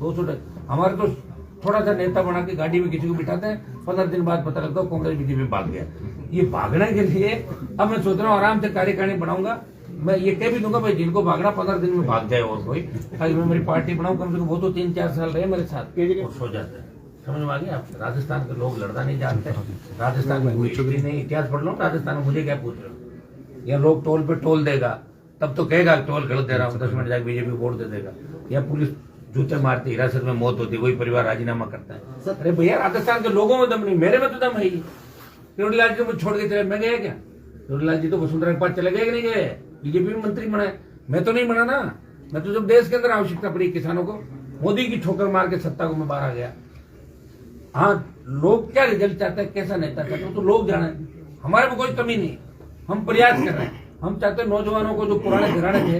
200 हमारे तो थोड़ा सा नेता बना के गाड़ी में किसी को बिठाते हैं, 15 दिन बाद पता लगता है कांग्रेस बीजेपी भाग गया। ये भागने के लिए अब मैं सोच रहा हूँ आराम से कार्यकारिणी बनाऊंगा। मैं ये कह भी दूंगा भाई जिनको भागना 15 दिन में भाग जाए और कोई, ताकि मैं मेरी पार्टी बनाऊं। कम से कम वो तो 3-4 साल रहे मेरे साथ और सो जाते हैं। समझ में आ गया आप? राजस्थान के लोग लड़ना नहीं जानते, राजस्थान में कोई हिस्ट्री नहीं, इतिहास पढ़ लो राजस्थान में। मुझे क्या पूछ रहे हो? या लोग टोल पे टोल देगा तब तो कहेगा टोल गलत दे रहा हूँ, 10 मिनट जाकर बीजेपी वोट दे देगा। या पुलिस जूते मारती, हिरासत में मौत होती, वही परिवार राजीनामा करता है। अरे भैया राजस्थान के लोगों में दम नहीं, मेरे में तो दम है ही। किरोड़ीलाल जी को छोड़ के चले, मैं गया क्या? किरोड़ीलाल जी तो वसुंधरा के पास चले गए कि नहीं गए? बीजेपी में मंत्री बना है, मैं तो नहीं बना ना। मैं तो जब देश के अंदर आवश्यकता पड़ी किसानों को, मोदी की ठोकर मार के सत्ता को मैं बाहर आ गया। हाँ, लोग क्या रिजल्ट चाहते हैं, कैसा नेता चाहते हैं तो लोग जाने। हमारे में कोई कमी नहीं, हम प्रयास कर रहे हैं। हम चाहते हैं नौजवानों को, जो पुराने घराने थे,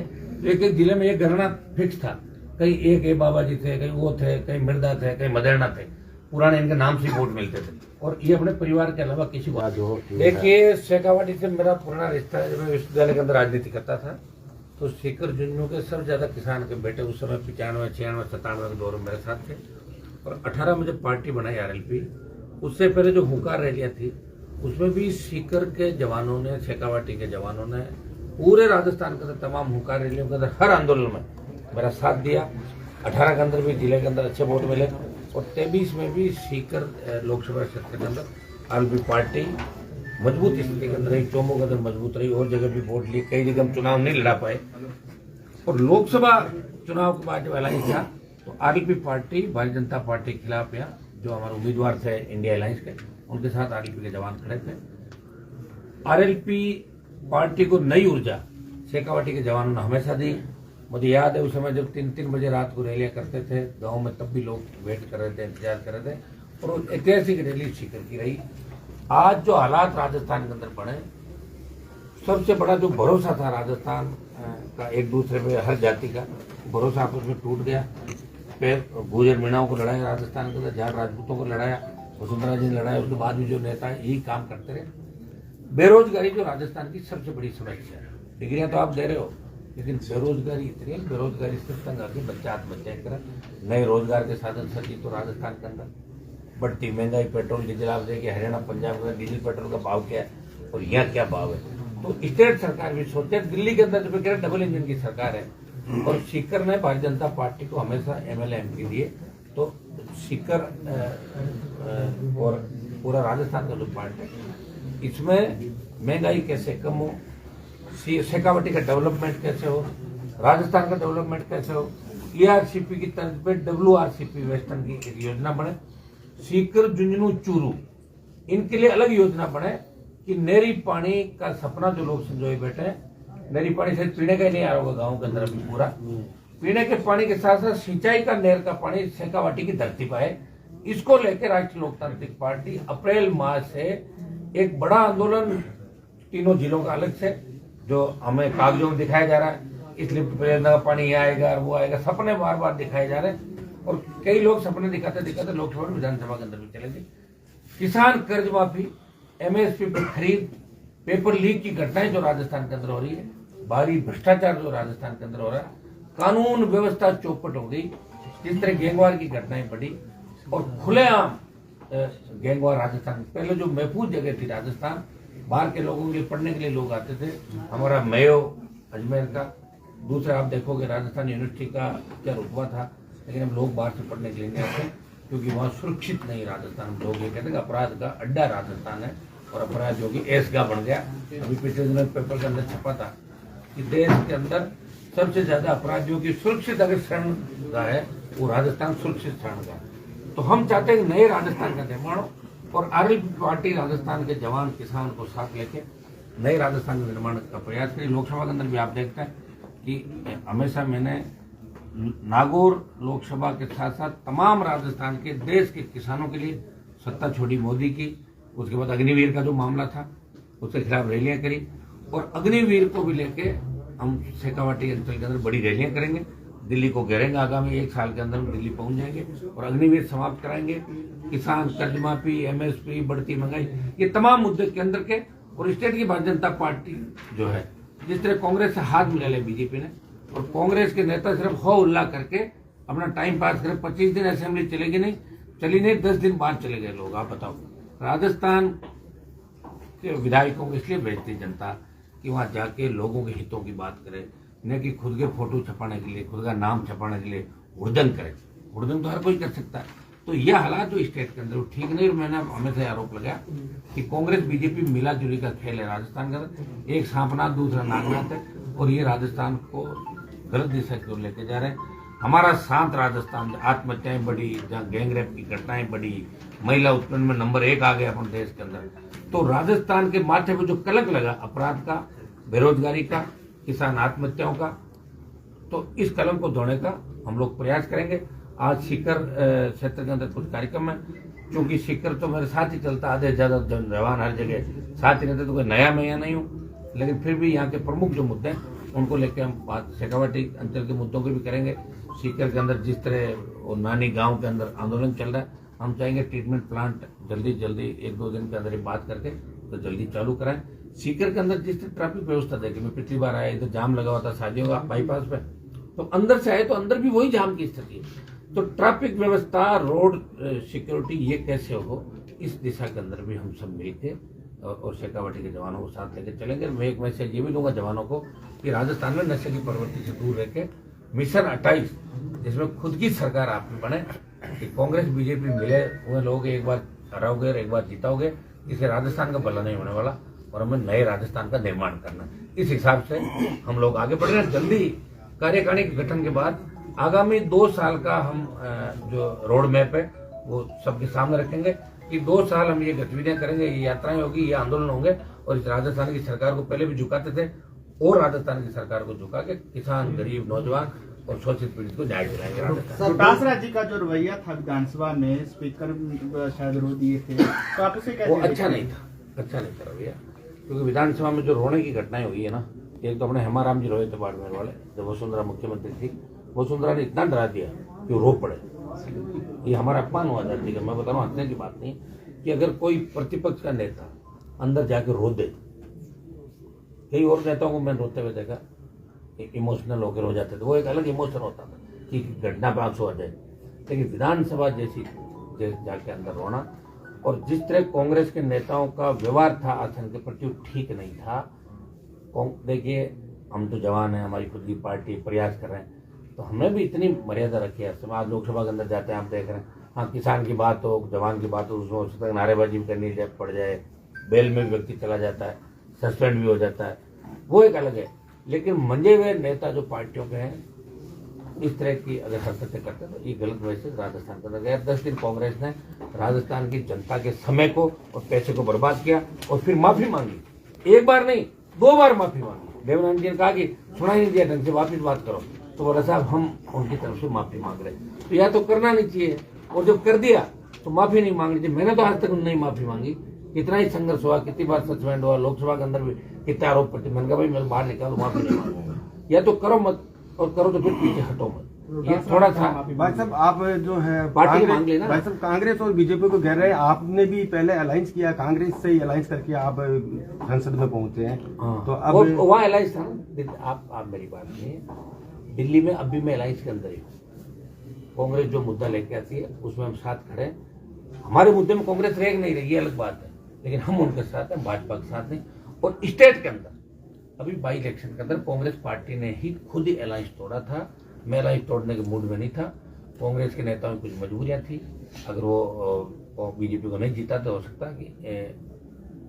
एक एक जिले में एक घराना फिक्स था, कहीं एक बाबा जी थे, कहीं वो थे, कहीं मिर्दा थे, कहीं मदेरना थे, पुराने इनके नाम से वोट मिलते थे। और ये अपने परिवार के अलावा किसी को आज हो। देखिए शेखावाटी से मेरा पुराना रिश्ता है। जब मैं विश्वविद्यालय के अंदर राजनीति करता था तो सीकर झुंझुनू के सबसे ज्यादा किसान के बेटे उस समय 95, 96, 97 के दौर में मेरे साथ थे। और 18 में जब पार्टी बनाई RLP, उससे पहले जो हुंकार रैलियां थी उसमें भी सीकर के जवानों ने, शेखावाटी के जवानों ने पूरे राजस्थान के अंदर तमाम हुंकार रैलियों के अंदर हर आंदोलन में मेरा साथ दिया। 18 के अंदर भी जिले के अंदर अच्छे वोट मिले और 23 में भी सीकर लोकसभा क्षेत्र के अंदर RLP पार्टी मजबूत स्थिति के अंदर रही, चौमों के अंदर मजबूत रही और जगह भी वोट लिए। कई जगह हम चुनाव नहीं लड़ा पाए। और लोकसभा चुनाव के बाद जब अलायंस था तो RLP party Bharatiya Janata party के खिलाफ, या जो हमारे उम्मीदवार थे इंडिया अलायंस के, उनके साथ RLP के जवान खड़े थे। RLP पार्टी को नई ऊर्जा शेखावाटी के जवानों ने हमेशा दी। मुझे याद है उस समय जब 3-3 बजे रात को रैलियां करते थे गांव में, तब भी लोग वेट कर रहे थे, इंतजार कर रहे थे। और वो ऐतिहासिक रैली सीकर की रही। आज जो हालात राजस्थान के अंदर बने, सबसे बड़ा जो भरोसा था राजस्थान का एक दूसरे पे, हर जाति का भरोसा आपस में टूट गया। फिर गुर्जर मीणाओं को लड़ाया राजस्थान के अंदर, झाड़ राजपूतों को लड़ाया, वसुंधरा जी ने लड़ाया। उसके बाद भी जो नेता यही काम करते रहे। बेरोजगारी जो राजस्थान की सबसे बड़ी समस्या है। डिग्रियां तो आप दे रहे हो लेकिन बेरोजगारी इतनी है, बेरोजगारी से तंग आके बच्चा आत्महत्या करें। नए रोजगार के साधन सर्जी तो राजस्थान के अंदर बढ़ती महंगाई, पेट्रोल डीजल, आप देखिए हरियाणा पंजाब का डीजल पेट्रोल का भाव क्या है और यहाँ क्या भाव है। तो स्टेट सरकार भी सोचे। दिल्ली के अंदर जो कह रहे डबल इंजन की सरकार है और सीकर ने भारतीय जनता पार्टी को हमेशा MLA MP दिए। तो सीकर और पूरा राजस्थान का जो पार्ट है, इसमें महंगाई कैसे कम हो, शेखावाटी का डेवलपमेंट कैसे हो, राजस्थान का डेवलपमेंट कैसे हो, ERCP की तर्ज पे WRCP वेस्टर्न की एक योजना बने। सीकर झुंझुनू चूरू इनके लिए अलग योजना बने कि नहरी पानी का सपना जो लोग संजोए बैठे हैं, नहरी पानी से पीने का ही नहीं आ रहा होगा गाँव के अंदर अभी पूरा, पीने के पानी के साथ साथ सिंचाई का नहर का पानी शेखावाटी की धरती पर है। इसको लेकर राष्ट्रीय लोकतांत्रिक पार्टी अप्रैल माह से एक बड़ा आंदोलन तीनों जिलों का अलग से, जो हमें कागजों में दिखाया जा रहा है, इस लिफ्ट परियोजना का पानी ये आएगा और वो आएगा, सपने बार बार दिखाए जा रहे हैं। और कई लोग सपने दिखाते दिखाते लोकसभा और विधानसभा के अंदर भी चले गए। किसान कर्ज माफी, MSP पर खरीद, पेपर लीक की घटनाएं जो राजस्थान के अंदर हो रही है, भारी भ्रष्टाचार जो राजस्थान के अंदर हो रहा है, कानून व्यवस्था चौपट हो गई, जिस तरह गैंगवार की घटनाएं बढ़ी और खुलेआम गैंगवार राजस्थान। पहले जो महफूज जगह थी राजस्थान, बाहर के लोगों के लिए पढ़ने के लिए लोग आते थे। हमारा मेयो अजमेर का, दूसरा आप देखोगे राजस्थान यूनिवर्सिटी का क्या रुतबा था, लेकिन हम लोग बाहर से पढ़ने के लिए नहीं आते क्योंकि वहाँ सुरक्षित नहीं राजस्थान। लोग ये कहते हैं अपराध का अड्डा राजस्थान है और अपराध जो कि ऐसगा बन गया। अभी पिछले दिनों पेपर के अंदर छपा था कि देश के अंदर सबसे ज्यादा अपराध जो कि सुरक्षित अगर शरण का है वो राजस्थान सुरक्षित शरण का। तो हम चाहते हैं नए राजस्थान का निर्माण हो और RLP पार्टी राजस्थान के जवान किसान को साथ लेके नए राजस्थान के निर्माण का प्रयास करें। लोकसभा के अंदर भी आप देखते हैं कि हमेशा मैंने नागौर लोकसभा के साथ साथ तमाम राजस्थान के देश के किसानों के लिए सत्ता छोड़ी मोदी की। उसके बाद अग्निवीर का जो मामला था उसके खिलाफ रैलियां करी और अग्निवीर को भी लेके हम शेखावाटी अंचल के अंदर बड़ी रैलियां करेंगे। दिल्ली को घेरेंगे, आगामी 1 साल के अंदर दिल्ली पहुंच जाएंगे और अग्निवीर समाप्त कराएंगे। किसान कर्ज माफी, MSP, बढ़ती महंगाई, ये तमाम मुद्दे के अंदर के। और स्टेट की भारतीय जनता पार्टी जो है, जिस तरह कांग्रेस से हाथ मिला लिया बीजेपी ने और कांग्रेस के नेता सिर्फ हो उल्ला करके अपना टाइम पास करें। 25 दिन असेंबली चलेगी नहीं, चली नहीं, 10 दिन बाद चले गए लोग। आप बताओ, राजस्थान के विधायकों को इसलिए भेजती जनता कि वहां जाके लोगों के हितों की बात करे, न कि खुद के फोटो छपाने के लिए, खुद का नाम छपाने के लिए हुड़दंग करे। हुड़दंग तो हर कोई कर सकता है। तो यह हालात जो स्टेट के अंदर वो ठीक नहीं। और मैंने हमेशा आरोप लगाया कि कांग्रेस बीजेपी मिला जुली का खेल है राजस्थान का। एक सांपनाथ दूसरा नागनाथ है, और ये राजस्थान को गलत दिशा की ओर लेके जा रहे हैं। हमारा शांत राजस्थान, आत्महत्याएं बढ़ी, जहाँ गैंगरेप की घटनाएं बढ़ी, महिला उत्पीड़न में नंबर 1 आ गया अपने देश के अंदर, तो राजस्थान के माथे पर जो कलंक लगा अपराध का, बेरोजगारी का, किसान आत्महत्याओं का, तो इस कलंक को धोने का हम लोग प्रयास करेंगे। आज सीकर क्षेत्र के अंदर कुछ कार्यक्रम है, क्योंकि सीकर तो मेरे साथ ही चलता, आधे ज्यादा जवान हर जगह साथ ही रहते, तो कोई नया मैं यहाँ नहीं हूँ, लेकिन फिर भी यहाँ के प्रमुख जो मुद्दे हैं उनको लेकर हम बात शेखावाटी अंचल के मुद्दों की भी करेंगे। सीकर के अंदर जिस तरह वो नानी गांव के अंदर आंदोलन चल रहा है, हम चाहेंगे ट्रीटमेंट प्लांट जल्दी 1-2 दिन के अंदर ही बात करके तो जल्दी चालू कराएं। सीकर के अंदर जिस तरह ट्रैफिक व्यवस्था देखी, मैं पिछली बार आया इधर जाम लगा हुआ था शादियों का बाईपास पे, तो अंदर से आए तो अंदर भी वही जाम की स्थिति है। तो ट्रैफिक व्यवस्था, रोड सिक्योरिटी ये कैसे हो, इस दिशा के अंदर भी हम सब मिलकर और शेखावाटी के जवानों को साथ लेकर चलेंगे। मैं एक मैसेज ये भी दूंगा जवानों को कि राजस्थान में नशे की प्रवृत्ति से दूर रह के मिशन 28 जिसमें खुद की सरकार आप बने, कि कांग्रेस बीजेपी मिले हुए लोग एक बार हराओगे और एक बार जीताओगे, इससे राजस्थान का भला नहीं होने वाला और हमें नए राजस्थान का निर्माण करना। इस हिसाब से हम लोग आगे बढ़ रहे हैं। जल्दी कार्यकारिणी के गठन के बाद आगामी 2 साल का हम जो रोड मैप है वो सबके सामने रखेंगे कि 2 साल हम ये गतिविधियां करेंगे, ये यात्राएं होगी, ये आंदोलन होंगे, और इस राजस्थान की सरकार को पहले भी झुकाते थे और राजस्थान की सरकार को झुका के किसान, गरीब, नौजवान और शोषित पीड़ित को न्याय दिलाएंगे। डोटासरा जी का जो रवैया था विधानसभा में, स्पीकर शायद रो दिए थे, तो आप उसे कैसे? वो अच्छा नहीं था रवैया, क्योंकि विधानसभा में जो रोने की घटनाएं हुई है ना, एक तो अपने हेमाराम जी रोए थे बाड़मेर वाले, जब वसुंधरा मुख्यमंत्री थी, वसुंधरा ने इतना डरा दिया कि रो पड़े। ये हमारा अपमान हुआ धरती का। मैं बता रहा हूँ, हंसने की बात नहीं कि अगर कोई प्रतिपक्ष का नेता अंदर जाके रो दे, कई और नेताओं को मैंने रोते हुए देखा, इमोशनल होकर रो जाते थे, वो एक अलग इमोशन होता था कि घटना पे आंसू आ जाए, लेकिन विधानसभा जैसी जाके अंदर रोना, और जिस तरह कांग्रेस के नेताओं का व्यवहार था आसन के प्रति ठीक नहीं था। देखिए, हम तो जवान हैं, हमारी खुद की पार्टी प्रयास कर रहे हैं, तो हमें भी इतनी मर्यादा रखी है। आज लोकसभा के अंदर जाते हैं, आप देख रहे हैं, हाँ किसान की बात हो, जवान की बात हो, उसमें हो सकता है नारेबाजी भी करनी पड़ जाए, बेल में भी व्यक्ति चला जाता है, सस्पेंड भी हो जाता है, वो एक अलग है। लेकिन मंजे हुए नेता जो पार्टियों के हैं, इस तरह की अगर हरकतें करते हैं तो ये गलत मैसेज राजस्थान को गया। 10 दिन कांग्रेस ने राजस्थान की जनता के समय को और पैसे को बर्बाद किया और फिर माफी मांगी, एक बार नहीं 2 बार माफी मांगी। देवनाथ जी ने कहा कि सुना ही नहीं दिया ढंग से, वापिस बात करो, तो बोला साहब हम उनकी तरफ से माफी मांग रहे हैं। तो या तो करना नहीं चाहिए, और जब कर दिया तो माफी नहीं मांगनी चाहिए। मैंने तो आज तक नहीं माफी मांगी, कितना ही संघर्ष हुआ, कितनी बार सस्पेंड हुआ, लोकसभा के अंदर भी कितने आरोप पड़ते, मैंने कहा भाई मैं बाहर निकालो, माफी नहीं मांगूंगा। या तो करो मत, और करो तो फिर पीछे हटो मत। ये थोड़ा सा भाई साहब, आप जो है पार्टी मांग लेना। भाई साहब, कांग्रेस और बीजेपी को घेर रहे हैं, आपने भी पहले अलायंस किया, कांग्रेस से ही अलायंस करके आप संसद में पहुंचे हैं। हाँ, तो अब वहाँ अलायंस था ना। आप मेरी बात नहीं, दिल्ली में अब भी मैं अलायंस के अंदर ही हूँ। कांग्रेस जो मुद्दा लेके आती है उसमें हम साथ खड़े हैं। हमारे मुद्दे में कांग्रेस रह नहीं रही, ये अलग बात है, लेकिन हम उनके साथ हैं, भाजपा के साथ नहीं। और स्टेट के अंदर अभी बाई इलेक्शन के अंदर कांग्रेस पार्टी ने ही खुद ही अलायंस तोड़ा था। मैं अलायंस तोड़ने के मूड में नहीं था। कांग्रेस के नेताओं की कुछ मजबूरियां थी, अगर वो बीजेपी को नहीं जीता तो हो सकता कि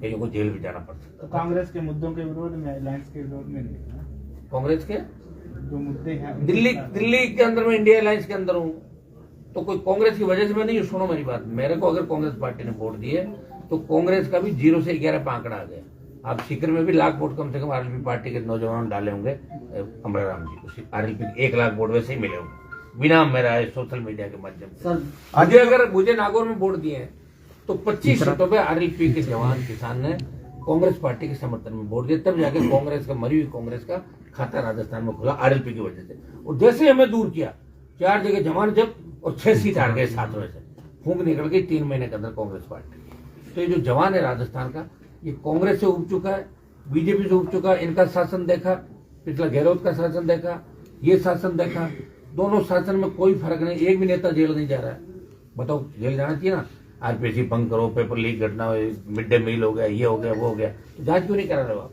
कईयों को जेल भी जाना पड़ सकता। तो कांग्रेस के मुद्दों के विरोध में, अलायंस के विरोध में नहीं, कांग्रेस के जो मुद्दे हैं दिल्ली के अंदर मैं इंडिया अलायंस के अंदर हूँ, तो कोई कांग्रेस की वजह से मैं नहीं। सुनो मेरी बात, मेरे को अगर कांग्रेस पार्टी ने वोट दिए तो कांग्रेस का भी 0 से 11 पे आंकड़ा आ गया। आप सीकर में भी लाख वोट कम से कम आरएलपी पार्टी के नौजवानों डाले होंगे अमराराम जी को। आरएलपी 1 लाख वोट वैसे ही मिले होंगे बिना मेरा सोशल मीडिया के माध्यम से। अगर मुझे नागौर में वोट दिए तो 25 सीटों पे आरएलपी के जवान किसान ने कांग्रेस पार्टी के समर्थन में वोट दिया, तब जाके कांग्रेस का, मरी हुई कांग्रेस का खाता राजस्थान में खुला आरएलपी की वजह से। और जैसे हमें दूर किया, 4 जगह जमान जब्त और 6 सीट हार गए 7 में से, फूंक निकल गई 3 महीने के अंदर कांग्रेस पार्टी। तो ये जो जवान है राजस्थान का, ये कांग्रेस से उब चुका है, बीजेपी से उब चुका है। इनका शासन देखा, पिछला गहलोत का शासन देखा, ये शासन देखा, दोनों शासन में कोई फर्क नहीं, एक भी नेता जेल नहीं जा रहा है। बताओ, जेल जाना चाहिए ना। आरपीसी भंग करो, पेपर लीक घटना, मिड डे मील हो गया, ये हो गया, वो हो गया, तो जांच क्यों नहीं करा रहे हो आप?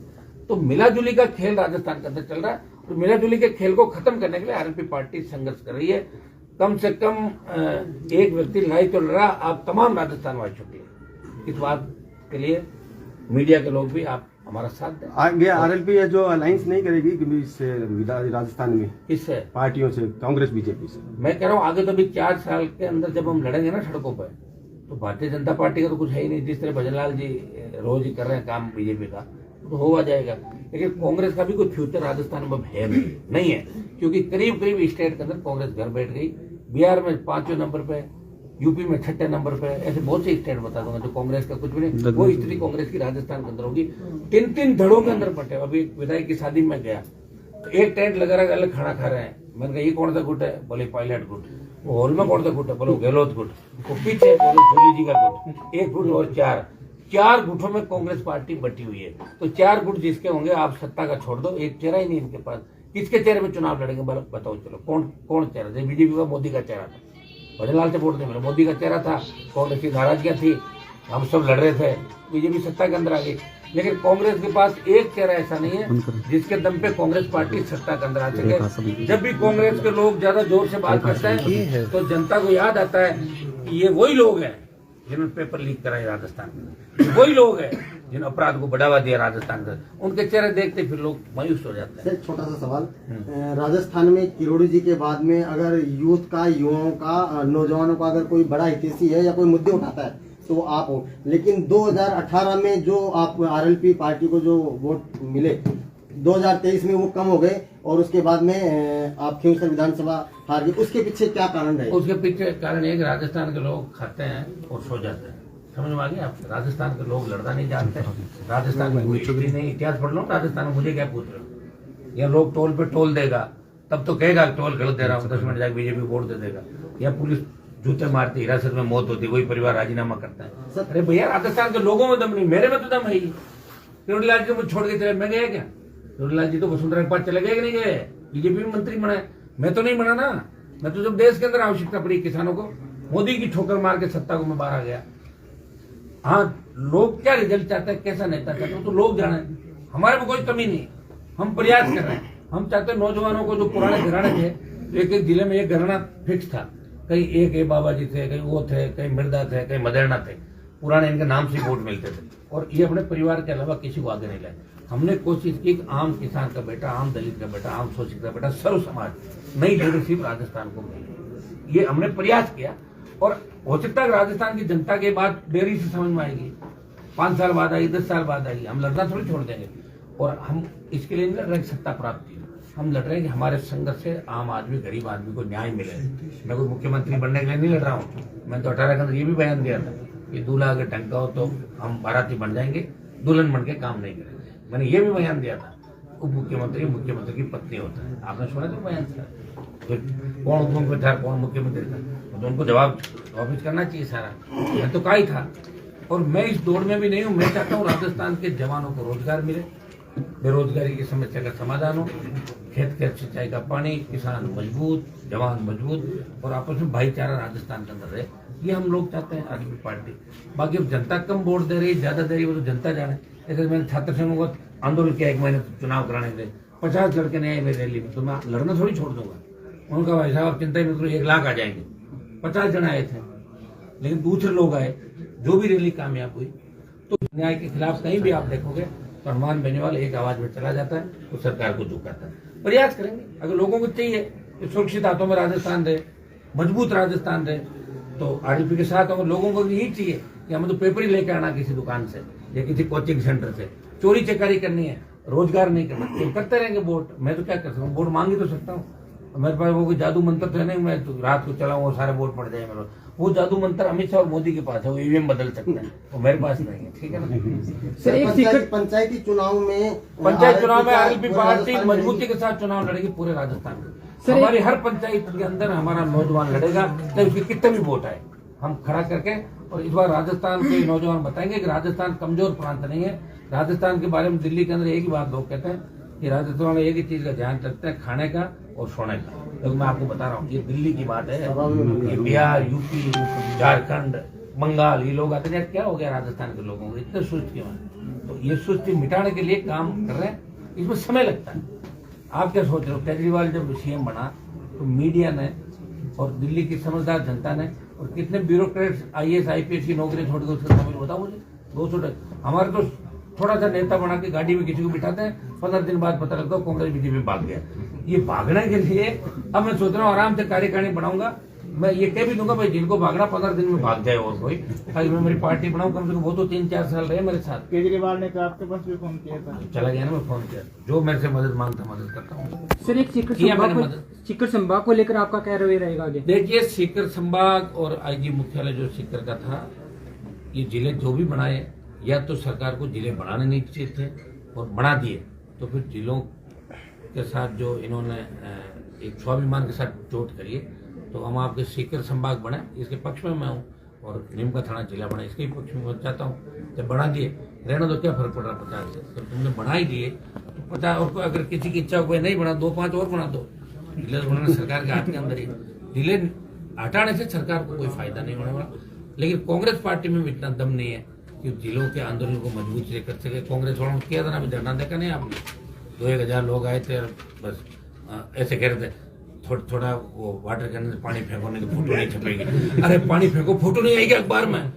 तो मिलाजुली का खेल राजस्थान के अंदर चल रहा है। तो मिलाजुली के खेल को खत्म करने के लिए आरएलपी पार्टी संघर्ष कर रही है। कम से कम एक व्यक्ति लड़ाई तो लड़ा, आप तमाम राजस्थान वाले छुट्टी। इस बात के लिए मीडिया के लोग भी आप हमारा साथ दें। आगे आरएलपी है जो अलायंस नहीं करेगी इससे राजस्थान में, किससे? पार्टियों से, कांग्रेस बीजेपी से। मैं कह रहा हूँ आगे तो भी 4 साल के अंदर जब हम लड़ेंगे ना सड़कों पर, तो भारतीय जनता पार्टी का तो कुछ है ही नहीं। जिस तरह भजनलाल जी रोज ही कर रहे हैं काम बीजेपी का, तो हो आ जाएगा। लेकिन कांग्रेस का भी कोई फ्यूचर राजस्थान में है नहीं है, क्योंकि करीब करीब स्टेट के अंदर कांग्रेस घर बैठ गई। बिहार में 5वें नंबर पे, यूपी में 6ठे नंबर पे, ऐसे बहुत से स्टेट बता दूंगा जो कांग्रेस का कुछ भी नहीं। वो स्थिति कांग्रेस की राजस्थान के अंदर होगी। 3-3 धड़ों के अंदर बटे। अभी एक विधायक की शादी में गया तो एक टेंट लगा रहा, अलग खाना खा रहे हैं। मैंने कहा ये कौन सा गुट है? बोले पायलट गुट। वो हॉल में कौन सा गुट है? बोलो गहलोत गुट। वो पीछे बोलो जोली जी का गुट। एक गुट और 4 गुटों में कांग्रेस पार्टी बटी हुई है। तो 4 गुट जिसके होंगे, आप सत्ता का छोड़ दो, एक चेहरा ही नहीं इनके पास। किसके चेहरे में चुनाव लड़ेंगे बताओ? चलो कौन चेहरा? बीजेपी का मोदी का चेहरा था, भजनलाल से वोट नहीं मिला, मोदी का चेहरा था। कांग्रेस की नाराजगियां थी, हम सब लड़ रहे थे, बीजेपी सत्ता के अंदर आ गई। लेकिन कांग्रेस के पास एक चेहरा ऐसा नहीं है जिसके दम पे कांग्रेस पार्टी सत्ता के अंदर आ सके। जब भी कांग्रेस के लोग ज्यादा जोर से बात करते हैं तो जनता को याद आता है कि ये वही लोग हैं जिन्होंने पेपर लीक कराए राजस्थान में, वही लोग हैं जिन अपराध को बढ़ावा दिया राजस्थान में। उनके चेहरे देखते फिर लोग मायूस हो जाते हैं। छोटा सा सवाल, राजस्थान में किरोड़ी जी के बाद में अगर यूथ का, युवाओं का, नौजवानों का अगर कोई बड़ा हितैषी है या कोई मुद्दे उठाता है तो वो आप हो। लेकिन 2018 में जो आप आरएलपी पार्टी को जो वोट मिले, 2023 में वो कम हो गए और उसके बाद में आप खींवसर विधानसभा हार गए। उसके पीछे क्या कारण है? उसके पीछे कारण एक, राजस्थान के लोग खाते हैं और सो जाते हैं। समझ में आ गया आप? राजस्थान के लोग लड़ना नहीं जानते। राजस्थान में कोई हिस्ट्री नहीं, इतिहास पढ़ लो राजस्थान में। मुझे क्या पूछ रहे हो? या लोग टोल पे टोल देगा तब तो कहेगा टोल गलत दे रहा हूँ, 10 मिनट जाकर बीजेपी वोट दे देगा। या पुलिस जूते मारती, हिरासत में मौत होती, वही परिवार राजीनामा करता है। अरे भैया, राजस्थान के लोगों में दम नहीं, मेरे में तो दम है ही। किरोड़ीलाल जी मुझे छोड़ के चले, मैं गया क्या? किरोड़ीलाल जी तो वसुंधरा के पास चले गए कि नहीं गए? बीजेपी में मंत्री बना है, मैं तो नहीं बना ना। मैं तो जब देश के अंदर आवश्यकता पड़ी किसानों को, मोदी की ठोकर मार के सत्ता को मैं बाहर आ गया। हाँ, लोग क्या रिजल्ट चाहते हैं, कैसा नेता चाहते हैं, तो लोग जाने। हमारे में कोई कमी नहीं, हम प्रयास कर रहे हैं। हम चाहते हैं नौजवानों को, जो पुराने घराने थे, एक जिले में एक घराना फिक्स था, कहीं एक बाबा जी थे, कहीं वो थे, कहीं मृदा थे, कहीं मदेरना थे, पुराने इनके नाम से वोट मिलते थे। और ये अपने परिवार के अलावा किसी को आगे नहीं लाए। हमने कोशिश की कि आम किसान का बेटा, आम दलित का बेटा, आम शोषित का बेटा, सर्व समाज नई लीडरशिप राजस्थान को मिले, ये हमने प्रयास किया। और हो सकता है राजस्थान की जनता के बात देरी से समझ में आएगी, 5 साल बाद आएगी, 10 साल बाद आएगी। हम लड़ना थोड़ी छोड़ देंगे। और हम इसके लिए नहीं लड़ रहे सत्ता प्राप्ति, हम लड़ रहे हैं कि हमारे संघर्ष से आम आदमी, गरीब आदमी को न्याय मिले। मैं कोई मुख्यमंत्री बनने के लिए नहीं लड़ रहा हूँ। मैं तो 18 के अंदर ये भी बयान दिया था कि दूल्हा अगर ढंग का हो तो हम बाराती बन जाएंगे, दुल्हन बन के काम नहीं करेंगे। मैंने ये भी बयान दिया था। उप मुख्यमंत्री मुख्यमंत्री की पत्नी होता है, आपने सुना था बयान था? तो कौन उप मुख्यमंत्री था, कौन मुख्यमंत्री था, तो उनको जवाब वापिस करना चाहिए सारा। मैं तो का ही था। और मैं इस दौड़ में भी नहीं हूँ। मैं चाहता हूँ राजस्थान के जवानों को रोजगार मिले, बेरोजगारी की समस्या का समाधान हो, खेत के सिंचाई का पानी, किसान मजबूत, जवान मजबूत, और आपस में भाईचारा राजस्थान के अंदर रहे। ये हम लोग चाहते हैं आरएलपी पार्टी। बाकी अब जनता कम वोट दे रही, ज्यादा दे रही, वो तो जनता जाने। ऐसे मैंने छात्र संघों का आंदोलन किया 1 महीने चुनाव कराने के लिए, 50 लड़के नहीं आए मेरी रैली में, तो मैं लड़ना थोड़ी छोड़ दूंगा। उनका भाई साहब चिंता ही मत करो, 1 लाख आ जाएंगे। 50 जन आए थे, लेकिन दूसरे लोग आए, जो भी रैली कामयाब हुई। तो न्याय के खिलाफ कहीं भी आप देखोगे तो हनुमान बेनीवाल एक आवाज में चला जाता है, तो सरकार को झुकाता है। प्रयास करेंगे। अगर लोगों को चाहिए कि सुरक्षित हाथों में राजस्थान रहे, मजबूत राजस्थान रहे, तो आरएलपी के साथ अगर लोगों को यही चाहिए कि हमें तो पेपर ही लेकर आना किसी दुकान से या किसी कोचिंग सेंटर से, चोरी चकारी करनी है, रोजगार नहीं करना, तो करते रहेंगे वोट। मैं तो क्या कर सकता हूँ, वोट मांग ही तो सकता हूँ। मेरे पास वो कोई जादू मंत्र तो है नहीं, मैं तो रात को चलाऊं और सारे वोट पड़ जाए मेरे। वो जादू मंत्र अमित शाह और मोदी के पास है, वो ईवीएम बदल सकते हैं, वो मेरे पास नहीं है। ठीक है ना सर? पंचायती चुनाव में आरएलपी पार्टी मजबूती के साथ चुनाव लड़ेगी पूरे राजस्थान में। हमारी हर पंचायत के अंदर हमारा नौजवान लड़ेगा, चाहे उसके कितने भी वोट आए, हम खड़ा करके। और इस बार राजस्थान के नौजवान बताएंगे कि राजस्थान कमजोर प्रांत नहीं है। राजस्थान के बारे में दिल्ली के अंदर एक ही बात लोग कहते हैं कि राजस्थान में एक ही चीज का ध्यान रखते हैं, खाने का और सोने का। तो मैं आपको बता रहा हूँ, ये दिल्ली की बात है, ये बिहार, यूपी, झारखंड, बंगाल, ये लोग आते हैं, क्या हो गया राजस्थान के लोगों को, इतने सुस्त क्यों हैं? तो ये सुस्ती मिटाने के लिए काम कर रहे हैं, इसमें समय लगता है। आप क्या सोच रहे हो? केजरीवाल जब सीएम बना तो मीडिया ने और दिल्ली की समझदार जनता ने और कितने ब्यूरोक्रेट्स IAS IPS की नौकरी छोड़ के उसका समय बताओ मुझे। 200 हमारे तो थोड़ा सा नेता बना के गाड़ी में किसी को बिठाते हैं, 15 दिन बाद पता लगता है कांग्रेस बीजेपी भाग गया। ये भागने के लिए अब मैं सोच रहा हूँ आराम से कार्यकारिणी बनाऊंगा। मैं ये कह भी दूंगा भाई जिनको भागना 15 दिन में भाग जाए और कोई, ताकि मैं मेरी पार्टी बनाऊं। कम से कम वो तो 3-4 साल रहे मेरे साथ। केजरीवाल ने तो आपके पास भी फोन किया था। चला गया ना, मैं फोन किया, जो मेरे से मदद मांगता मदद करता हूँ। सर एक सीकर संभाग को लेकर आपका क्या रवैया रहेगा आगे? देखिए, सीकर संभाग और IG मुख्यालय जो सीकर का था, ये जिले जो भी बनाए, या तो सरकार को जिले बनाने नहीं चाहिए थे और बना दिए, तो फिर जिलों के साथ जो इन्होंने एक स्वाभिमान के साथ चोट करिए, तो हम आपके सीकर संभाग बने, इसके पक्ष में मैं हूँ, और नीमका थाना जिला बना, इसके पक्ष में मैं चाहता हूँ। जब बना दिए, रहना तो क्या फर्क पड़ रहा 50 से, तो तुमने बना ही दिए तो 50, और अगर किसी की इच्छा हो नहीं बना, 2-5 और बना दो। जिले बनाना सरकार के हाथ के अंदर ही, जिले हटाने से सरकार को कोई फायदा नहीं होने वाला। लेकिन कांग्रेस पार्टी में भी इतना दम नहीं है कि जिलों के आंदोलन को मजबूत से कर सके। कांग्रेस वालों ने किया था ना, अभी धरना देखा नहीं आपने? 2-1 हजार लोग आए थे, बस ऐसे कह रहे थे थोड़ा वो वाटर कैनन से पानी फेंको नहीं तो फोटो नहीं छपेगी। अरे पानी फेंको, फोटो नहीं आएगी अखबार में,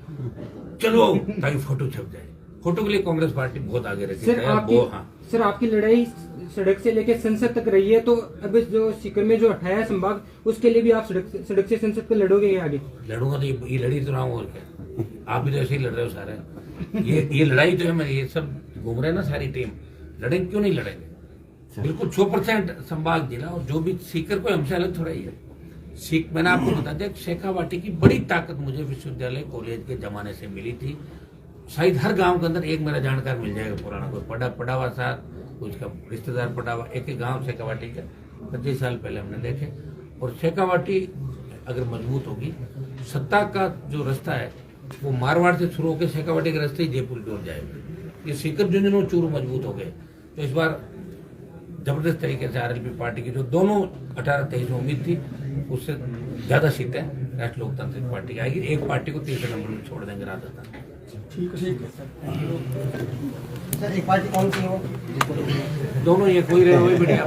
चलो ताकि फोटो छप जाए। फोटो के लिए कांग्रेस पार्टी बहुत आगे रहती है। सर आपकी लड़ाई सड़क से लेकर संसद तक रही है, तो अब जो सीकर में जो हटाया संभाग, उसके लिए भी आप सड़क से संसद पे लड़ोगे आगे? लड़ूंगा तो ये लड़ी तो रहा हूँ, और क्या। आप भी तो ऐसे ही लड़ रहे हो सारे। ये लड़ाई तो है मेरी, ये सब घूम रहे हैं ना सारी टीम, लड़ेंगे क्यों नहीं लड़ेंगे? बिल्कुल 100% संभाग जिला, और जो भी सीकर को हमसे अलग थोड़ा ही है। मैंने आपको बता दिया, शेखावाटी की बड़ी ताकत मुझे विश्वविद्यालय कॉलेज के जमाने से मिली थी। शायद हर गांव के अंदर एक मेरा जानकार मिल जाएगा पुराना, कोई पड़ावा साथ, उसका रिश्तेदार पड़ावा, एक गांव शेखावाटी का 25 साल पहले हमने देखे। और शेखावाटी अगर मजबूत होगी, सत्ता का जो रास्ता है वो मारवाड़ से शुरू होकर शेखावाटी के रास्ते ही जयपुर की ओर जाएगा। ये सीकर झुंझुनू चूरू मजबूत हो गए, तो इस बार जबरदस्त तरीके से RLP पार्टी की जो दोनों 18-23 में उम्मीद थी, उससे ज्यादा सीटें राष्ट्रीय लोकतांत्रिक पार्टी की आएगी। एक पार्टी को तीसरे नंबर में छोड़ देंगे राजस्थान। ठीक है सर एक पार्टी कौन सी हो? दोनों ये कोई रहे, वही बढ़िया।